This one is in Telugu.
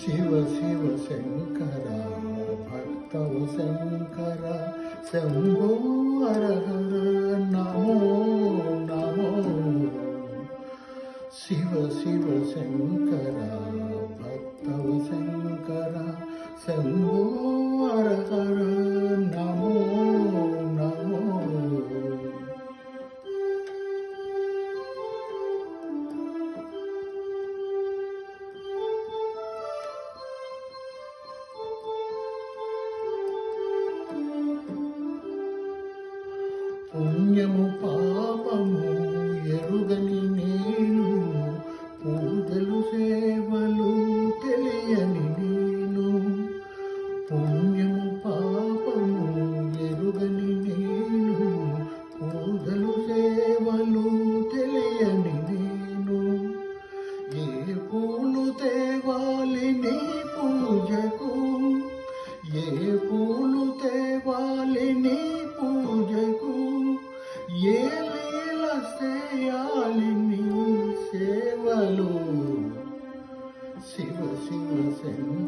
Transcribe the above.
శివ శివ శంకర భక్తవ శంకర శంభో హర హర నమో నమో శివ శివ శంకర భక్తవ శంకర శంభో హర హర నమో నమో పుణ్యము పాపము ఎరుగని నేను పూజలు సేవలు తెలియని నేను పుణ్యము పాపము ఎరుగని నేను పూజలు సేవలు తెలియని నేను ఏ పూలు తేవాలి నీ పూజకు ఏ పూలు తేవాలి నీ పూజకు ఏ లీల చేయాలి నీ సేవలు శివ శివ శంకర